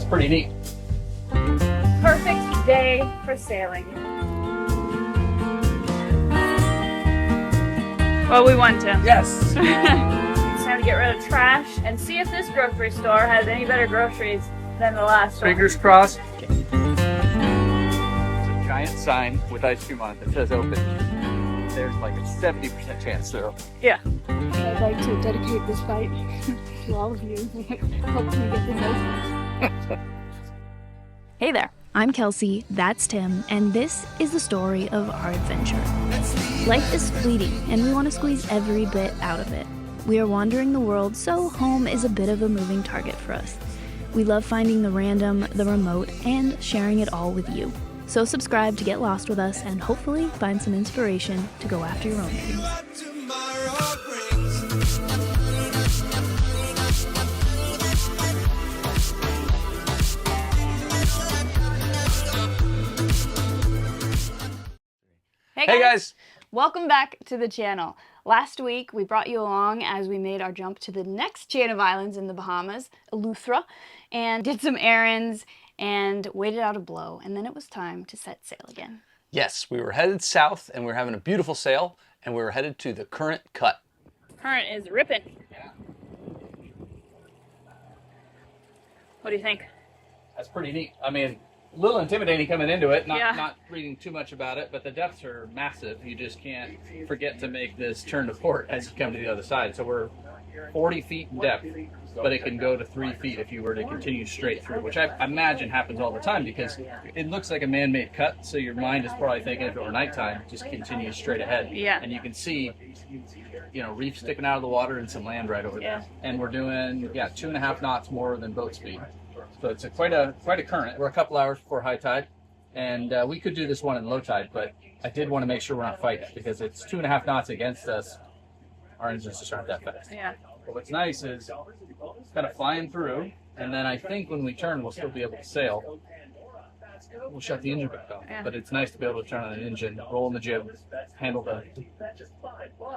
That's pretty neat. Perfect day for sailing. Well, we want to. Yes. It's time to get rid of trash and see if this grocery store has any better groceries than the last one. Fingers crossed. There's a giant sign with ice cream on it that says open. There's like a 70% chance they're open. Yeah. I'd like to dedicate this fight to all of you who helped me get this open. Hey there, I'm Kelsey, that's Tim, and this is the story of our adventure. Life is fleeting, and we want to squeeze every bit out of it. We are wandering the world, so home is a bit of a moving target for us. We love finding the random, the remote, and sharing it all with you. So subscribe to get lost with us and hopefully find some inspiration to go after your own dreams. Hey guys! Welcome back to the channel. Last week we brought you along as we made our jump to the next chain of islands in the Bahamas, Eleuthera, and did some errands and waited out a blow, and then it was time to set sail again. Yes, we were headed south and we were having a beautiful sail and we were headed to the current cut. Current is ripping. What do you think? That's pretty neat. I mean, a little intimidating coming into it, Yeah. not reading too much about it, but the depths are massive. You just can't forget to make this turn to port as you come to the other side. So we're 40 feet in depth, but it can go to 3 feet if you were to continue straight through, which I imagine happens all the time because it looks like a man-made cut, so your mind is probably thinking if it were nighttime, just continue straight ahead. Yeah. And you can see, you know, reef sticking out of the water and some land right over there. And we're doing, 2.5 knots more than boat speed. So it's quite a current. We're a couple hours before high tide, and we could do this one in low tide, but I did want to make sure we're not fighting because it's 2.5 knots against us. Our engines just aren't that fast. Yeah. But what's nice is kind of flying through, and then I think when we turn, we'll still be able to sail. We'll shut the engine back off, but it's nice to be able to turn on an engine, roll in the jib, handle the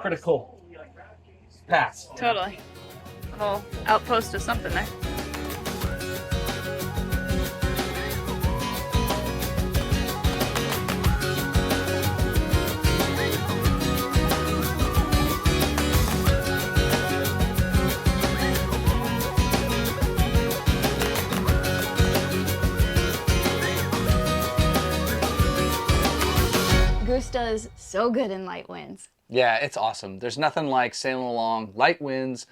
critical pass. Totally. Whole outpost of something there. Goose does so good in light winds. Yeah, it's awesome. There's nothing like sailing along, light winds,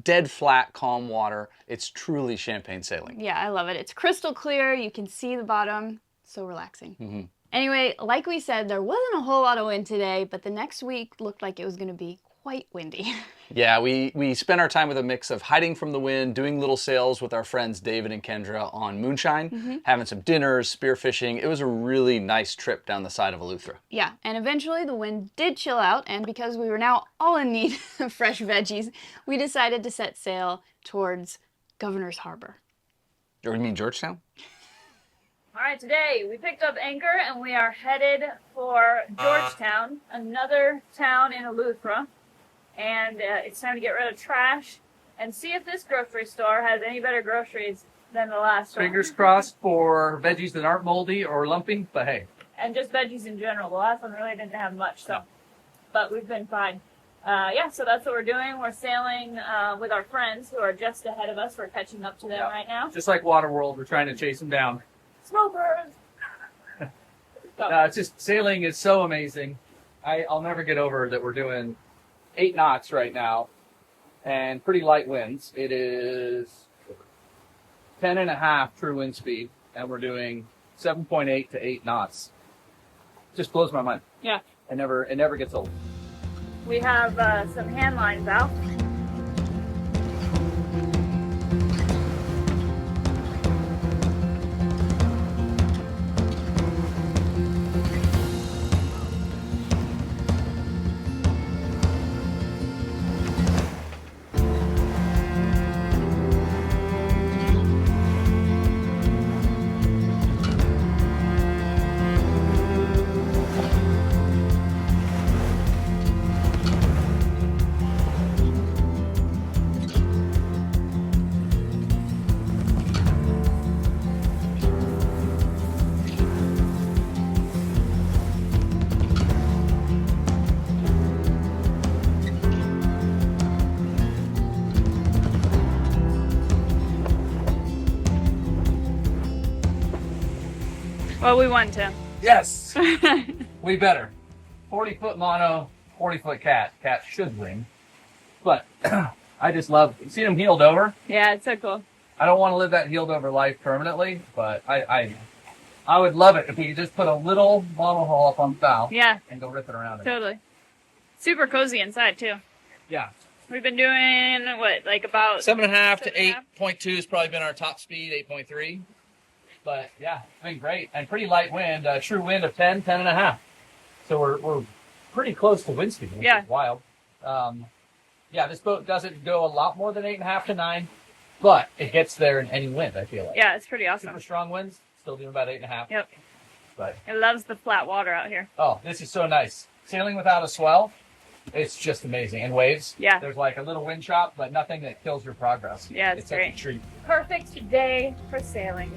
dead flat, calm water. It's truly champagne sailing. Yeah, I love it. It's crystal clear. You can see the bottom. So relaxing. Anyway, like we said, there wasn't a whole lot of wind today, but the next week looked like it was going to be quite windy. Yeah, we spent our time with a mix of hiding from the wind, doing little sails with our friends David and Kendra on moonshine, having some dinners, spearfishing. It was a really nice trip down the side of Eleuthera. Yeah, and eventually the wind did chill out, and because we were now all in need of fresh veggies, we decided to set sail towards Governor's Harbor. Or you mean Georgetown? All right, today we picked up anchor and we are headed for Georgetown, another town in Eleuthera. And it's time to get rid of trash and see if this grocery store has any better groceries than the last one. Fingers crossed for veggies that aren't moldy or lumpy, but hey. And just veggies in general. The last one really didn't have much, so. But we've been fine. Yeah, so that's what we're doing. We're sailing with our friends who are just ahead of us. We're catching up to them right now. Just like Waterworld, we're trying to chase them down. Smokers! No, it's just, sailing is so amazing. I'll never get over that we're doing 8 knots right now and pretty light winds. It is 10.5 true wind speed and we're doing 7.8 to 8 knots. Just blows my mind. Yeah. It never gets old. We have some hand lines out. Well, we won too. Yes! We better. 40-foot mono, 40-foot cat. Cat should win. But I just love seeing him healed over. Yeah, it's so cool. I don't want to live that healed over life permanently, but I would love it if we could just put a little monohull up on the bow. Yeah. And go rip it around. Totally. Super cozy inside too. Yeah. We've been doing what, like about 7.5 to 7.5? 8.2 has probably been our top speed, 8.3. But yeah, it's been great. And pretty light wind, true wind of 10, 10.5. So we're pretty close to wind speed, which is wild. Yeah, this boat doesn't go a lot more than 8.5 to 9, but it gets there in any wind, I feel like. Yeah, it's pretty awesome. Super strong winds, still doing about 8.5. Yep. But It loves the flat water out here. oh, this is so nice. Sailing without a swell, it's just amazing. And waves, Yeah. there's like a little wind chop, but nothing that kills your progress. Yeah, it's such great. a treat. Perfect day for sailing.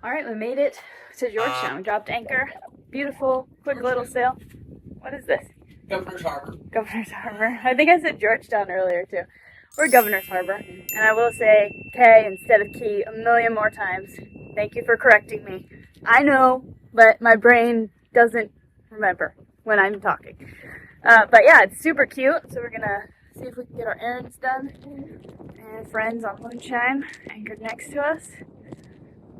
All right, we made it to Georgetown. We dropped anchor. Beautiful, quick little sail. What is this? Governor's Harbor. Governor's Harbor. I think I said Georgetown earlier too. We're Governor's Harbor. And I will say K instead of key a million more times. Thank you for correcting me. I know, but my brain doesn't remember when I'm talking. But yeah, it's super cute. So we're gonna see if we can get our errands done. And friends on Moonshine anchored next to us.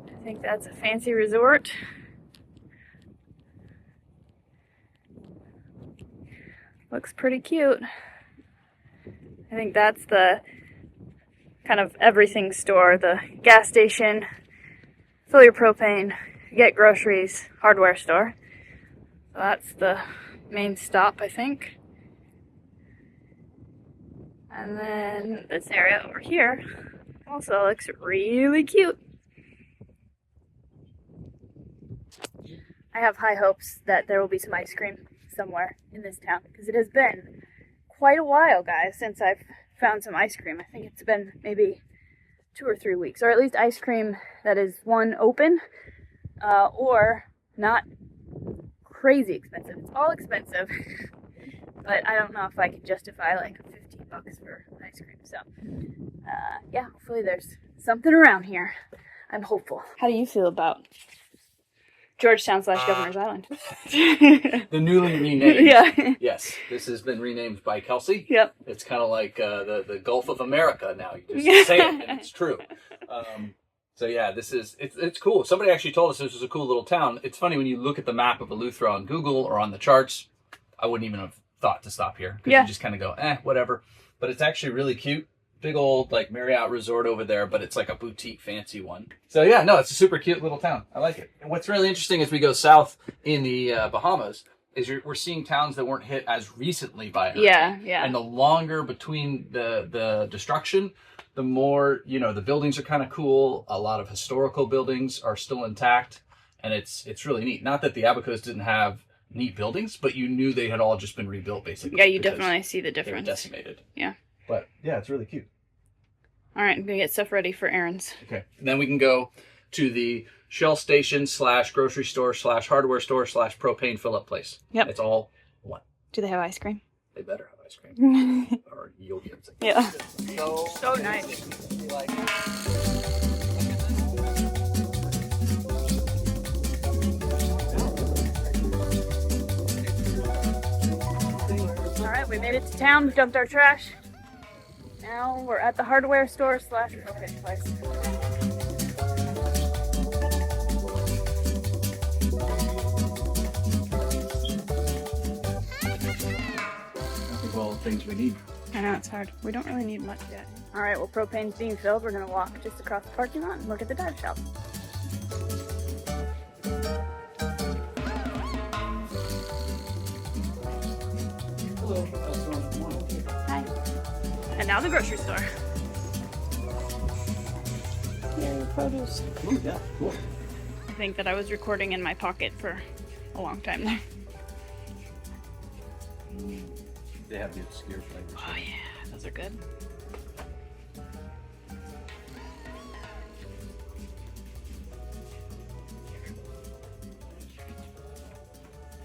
I think that's a fancy resort. Looks pretty cute. I think that's the kind of everything store, the gas station, fill your propane, get groceries, hardware store. So that's the main stop, I think. And then this area over here also looks really cute. I have high hopes that there will be some ice cream somewhere in this town, because it has been quite a while, guys, since I've found some ice cream. I think it's been maybe 2 or 3 weeks, or at least ice cream that is, one, open, or not crazy expensive. It's all expensive, but I don't know if I could justify like $15 for ice cream. So, yeah, hopefully there's something around here. I'm hopeful. How do you feel about Georgetown / Governor's Island? The newly renamed. Yeah. Yes, this has been renamed by Kelsey. Yep. It's kind of like the Gulf of America now. You just say it and it's true. So yeah, it's cool. Somebody actually told us this was a cool little town. It's funny when you look at the map of Eleuthera on Google or on the charts. I wouldn't even have thought to stop here because you just kind of go, whatever. But it's actually really cute. Big old like Marriott resort over there, but it's like a boutique fancy one. So yeah, no, it's a super cute little town. I like it. And what's really interesting as we go south in the Bahamas is we're seeing towns that weren't hit as recently by hurricane. Yeah. And the longer between the destruction, the more, the buildings are kind of cool. A lot of historical buildings are still intact, and it's really neat. Not that the Abacos didn't have neat buildings, but you knew they had all just been rebuilt basically. Yeah, you definitely see the difference. They were decimated. Yeah. But yeah, it's really cute. All right, I'm gonna get stuff ready for errands. Okay. And then we can go to the Shell station / grocery store / hardware store / propane fill up place. Yep. It's all one. Do they have ice cream? They better have ice cream. Or you'll get it. Yeah. So nice. All right, we made it to town. We dumped our trash. Now we're at the hardware store / propane place. All the things we need. I know, it's hard. We don't really need much yet. All right, well, propane's being filled. We're gonna walk just across the parking lot and look at the dive shop. Hi. And now the grocery store. Here, your produce. Ooh, yeah, cool. I think that I was recording in my pocket for a long time there. They have the obscure flavors. Oh yeah, those are good.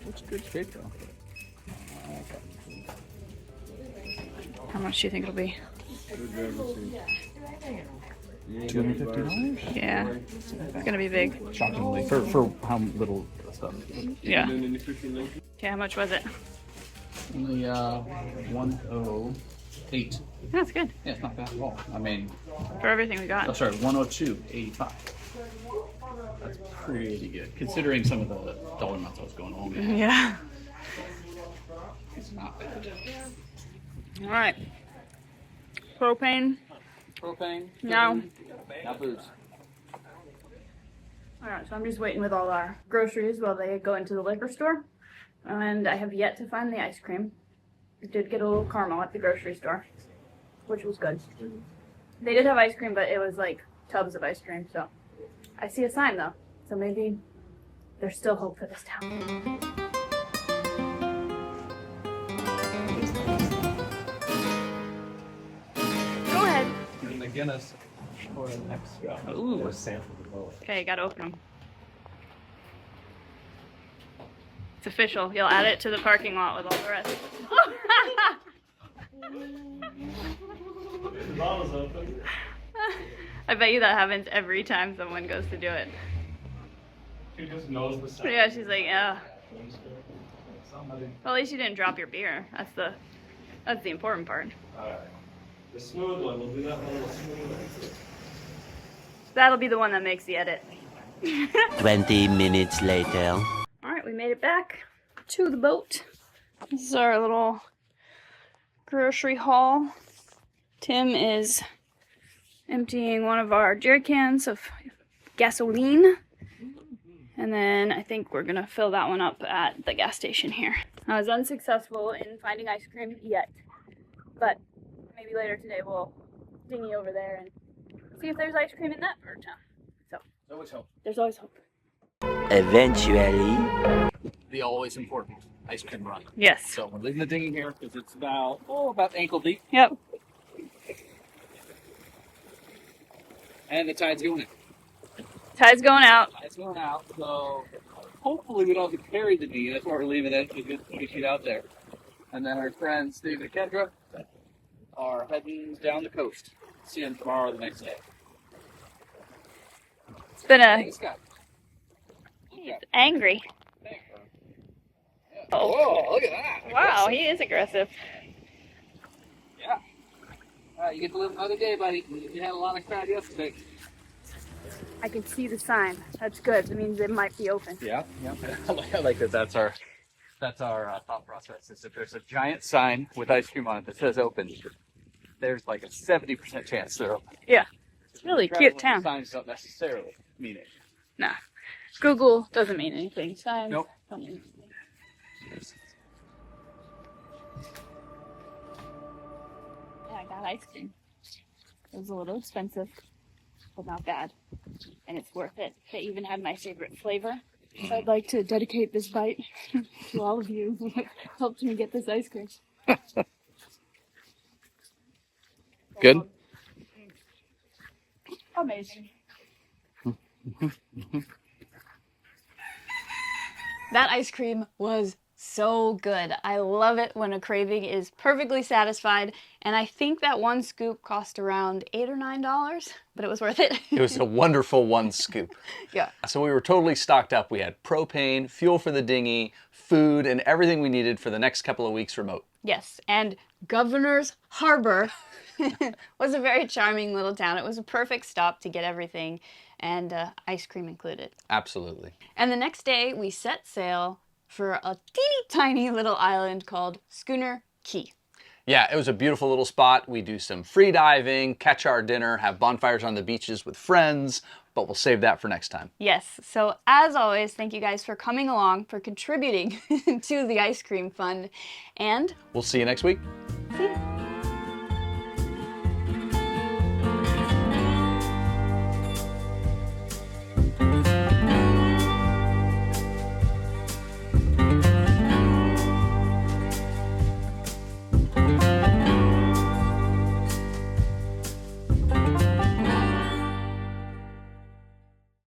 Looks good shape though. How much do you think it'll be? $250? Yeah, it's gonna be big. Shockingly, for how little stuff. Yeah. Okay, how much was it? Only 108. That's good Yeah, it's not bad at all. I mean, for everything we got. oh, sorry, 102.85. That's pretty good, considering some of the dollar amounts I was going home. Yeah. It's not bad. All right. Propane. Propane. No. Now booze. All right, so I'm just waiting with all our groceries while they go into the liquor store. And I have yet to find the ice cream. I did get a little caramel at the grocery store, which was good. They did have ice cream, but it was like tubs of ice cream, so. I see a sign though, so maybe there's still hope for this town. Go ahead. Even the Guinness or an extra. Ooh. Or sample of both. Okay, gotta open them. It's official. You'll add it to the parking lot with all the rest. The bottle's open. I bet you that happens every time someone goes to do it. She just knows the sound. Yeah, she's like, yeah. Somebody. Well, at least you didn't drop your beer. That's the important part. Alright. The smooth one, we'll do that one a little smoother. That'll be the one that makes the edit. 20 minutes later. All right, we made it back to the boat. This is our little grocery haul. Tim is emptying one of our jerry cans of gasoline. And then I think we're gonna fill that one up at the gas station here. I was unsuccessful in finding ice cream yet, but maybe later today we'll dinghy over there and see if there's ice cream in that part of town. So There's always hope. there's always hope. Eventually. The always important ice cream run. Yes. So we're leaving the dinghy here because it's about ankle deep, Yep. and the tide's going out. Tide's going out. Tide's going out, so hopefully we don't have to carry the dinghy. That's why we're leaving it. We get out there, and then our friends Steve and Kendra are heading down the coast. See them tomorrow or the next day. It's been a Thanks, guys. He's angry. Oh. Whoa, look at that. Wow, he is aggressive. Yeah. All right, you get to live another day, buddy. You had a lot of crowd yesterday. I can see the sign. That's good. That means it might be open. Yeah, yeah. I like that. That's our thought process. Is if there's a giant sign with ice cream on it that says open, there's like a 70% chance they're open. Yeah. It's really cute town. Signs don't necessarily mean it. Nah. Google doesn't mean anything. Signs Nope. don't mean anything. Yeah, I got ice cream. It was a little expensive, but not bad. And it's worth it. They even had my favorite flavor. I'd like to dedicate this bite to all of you who helped me get this ice cream. Good. Amazing. That ice cream was so good. I love it when a craving is perfectly satisfied, and I think that one scoop cost around $8 or $9, but it was worth it. It was a wonderful one scoop. Yeah. So we were totally stocked up. We had propane, fuel for the dinghy, food, and everything we needed for the next couple of weeks remote. Yes, and Governor's Harbour was a very charming little town. It was a perfect stop to get everything, and ice cream included. Absolutely. And the next day, we set sail for a teeny tiny little island called Schooner Key. Yeah, it was a beautiful little spot. We do some free diving, catch our dinner, have bonfires on the beaches with friends, but we'll save that for next time. Yes, so as always, thank you guys for coming along, for contributing to the ice cream fund, and We'll see you next week. see you.